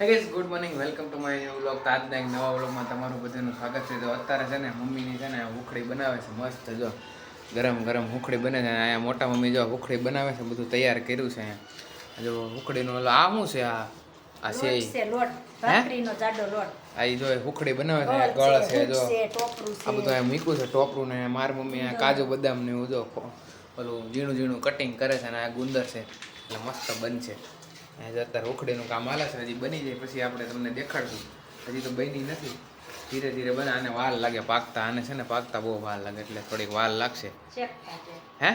Guys good morning welcome to my new vlog. આજના એક નવા વ્લોગમાં તમારું બધાનું સ્વાગત છે. તો અત્યારે છે ને મમ્મીની છે ને ઉખડી બનાવે છે મસ્ત, જો ગરમ ગરમ ઉખડી બને છે. અહીંયા મોટા મમ્મી જો ઉખડી બનાવે છે, બધું તૈયાર કર્યું છે. અહીંયા જો ઉખડીનું ઓલો આ શું છે, આ છે લોટ ભાખરીનો જાડો લોટ. આ જો ઉખડી બનાવે છે, ગળ છે, જો આ બધું અહીંયા મૂક્યું છે ટોપરું ને. મારી મમ્મી કાજુ બદામ ને એવું જો ઓલું ઝીણું ઝીણું કટિંગ કરે છે, અને આ ગુંદર છે એટલે મસ્ત બનશે. અત્યારે ઉખડીનું કામ હાલે છે, હજી બની જાય પછી આપણે તમને દેખાડશું. હજી તો બની નથી, ધીરે ધીરે બને. આને વાર લાગે પાકતા, આને છે ને પાકતા બહુ વાર લાગે, એટલે થોડીક વાર લાગશે. હે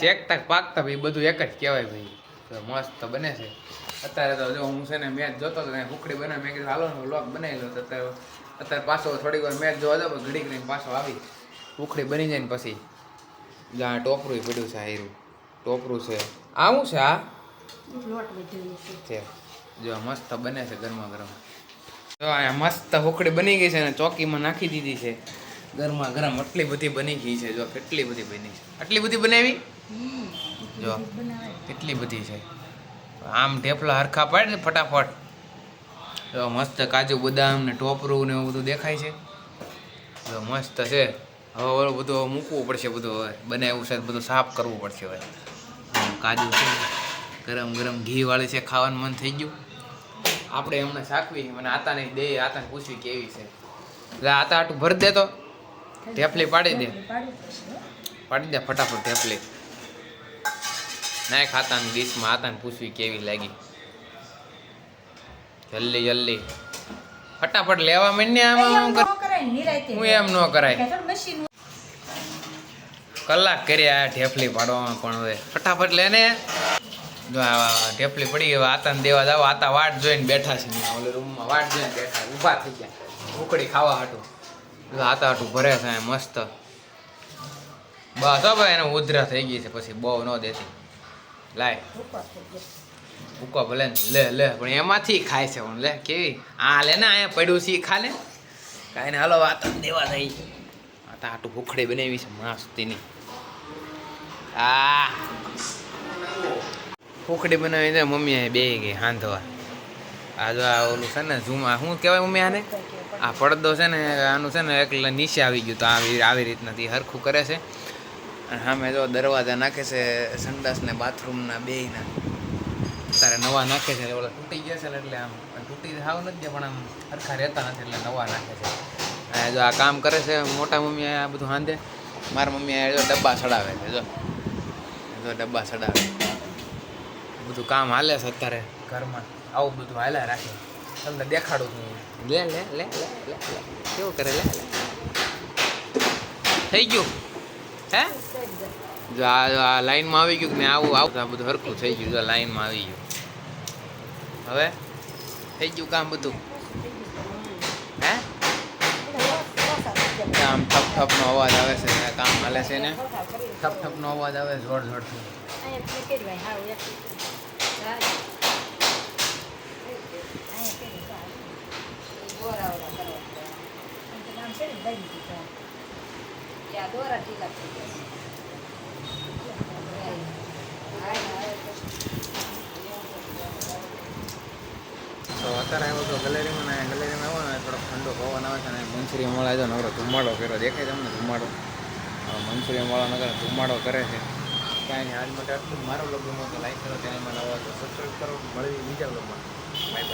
શેકતા પાકતા ભાઈ બધું એક જ કહેવાય ભાઈ. તો મસ્ત બને છે. અત્યારે તો જો હું છે ને મેચ જોતો હતો, ઉખડી બનાવી, મેં કીધું હાલો ને વ્લોગ બનાવી લો. તો અત્યારે પાછો થોડીક વાર મેચ જોવા જાવ, ઘડીક રહીને પાછો આવી ઉખડી બની જાય ને પછી જ્યાં ટોપરું પડ્યું છે, હાયરું ટોપરું છે. આ શું છે? આ છે જો મસ્ત બને છે ગરમા ગરમ. જો અહીંયા મસ્ત ઉખડી બની ગઈ છે અને ચોકીમાં નાખી દીધી છે ગરમા ગરમ. આટલી બધી બની ગઈ છે, જો કેટલી બધી બની છે. આટલી બધી બનાવી, જો કેટલી બધી છે. આમ ઢેફલા હરખા પાડે ને ફટાફટ. જો મસ્ત કાજુ બદામ ને ટોપરું ને એવું બધું દેખાય છે. જો મસ્ત છે. હવે ઓલું બધું મૂકવું પડશે, બધું હવે બનાવ્યું છે બધું સાફ કરવું પડશે. હવે કાજુ છે, ગરમ ગરમ ઘી વાળી છે, ખાવાનું મન થઈ ગયું. આપણે એમને શાકવી, મને આતાને દે, આતાને પૂછવી કેવી છે. એટલે આતા આટું ભરી દે, તો ઢેફલી પાડી દે, પાડી દે ફટાફટ ઢેફલી નાખ આતાની ડીશમાં. આતાને પૂછવી કેવી લાગી, જલ્દી જલ્દી ફટાફટ લેવા માંડ ને. આમાં હું એમ ન કરાય, કલાક કર્યા ઢેફલી પાડવામાં, પણ હવે ફટાફટ લે ને. જો આ ઢેફલી પડી ગઈ, આતાને દેવા જાવ. આતા વાટ જોઈને બેઠા છે, ઓલી રૂમમાં વાટ જોઈને બેઠા, ઊભા થઈ ગયા ઉખડી ખાવા હાટું. જો આતા હાટું ભરે છે મસ્ત. બસ હવે એને ઉધરા થઈ ગઈ છે, પછી બહુ ન દેતી. લાય ઉકો ભલે લે લે, પણ એમાંથી ખાય છે. પણ લે કેવી આ લે ને, અહીંયા પડ્યું છે ખા લે કાંઈ ને. હાલો આતા દેવા થઈ. આતા હાટું ઉખડી બનાવી છે મસ્તીની. આ ઉખડી બનાવી દે મમ્મી બે ગઈ હાંધવા. આ જો આ ઓલું છે ને ઝૂમા શું કહેવાય મમ્મી આને, આ પડદો છે ને આનું છે ને એટલે નીચે આવી ગયું. તો આવી રીતના હરખું કરે છે. અને સામે જો દરવાજા નાખે છે સંડાસને બાથરૂમના બેયના. તારે નવા નાખે છે, ઓલા તૂટી ગયા છે ને એટલે આમ તૂટી થાવ નથી ગયા, પણ આમ હરખા રહેતા નથી એટલે નવા નાખે છે. અને જો આ કામ કરે છે મોટા મમ્મી આ બધું હાંધે. મારા મમ્મી જો ડબ્બા ચડાવે છે, જો ડબ્બા ચડાવે. બધું કામ હાલે છે અત્યારે ઘરમાં, આવું બધું હાલ્યા રાખે. તમને દેખાડું છું. લે લે લે લે લે કેવું કરે, લે લે થઈ ગયું. હે જો આ લાઈનમાં આવી ગયું કે મેં આવું આ બધું હરખું થઈ ગયું. જો લાઈનમાં આવી ગયું, હવે થઈ ગયું કામ બધું. હે આમ ઠપ ઠપનો અવાજ આવે છે, કામ હાલે છે ને ઠપ ઠપનો અવાજ આવે જોર જોરથી. તો અત્યારે આવ્યો તો ગેલેરીમાં ને, ગેલેરીમાં આવ્યો ને થોડોક ઠંડો પવન આવે છે ને મનસુરી મળે જો નવરો ધુમાડો કર્યો દેખાય તમને ધુમાડો. મનસુરી મળો નગર ધુમાડો કરે છે. કાંઈ નહીં, આજ માટે આટલું. મારો બ્લોગમાં તો લાઈક કરો, ચેનલમાં નવા તો સબસ્ક્રાઈબ કરો. મળી બીજા બ્લોગમાં. બાય.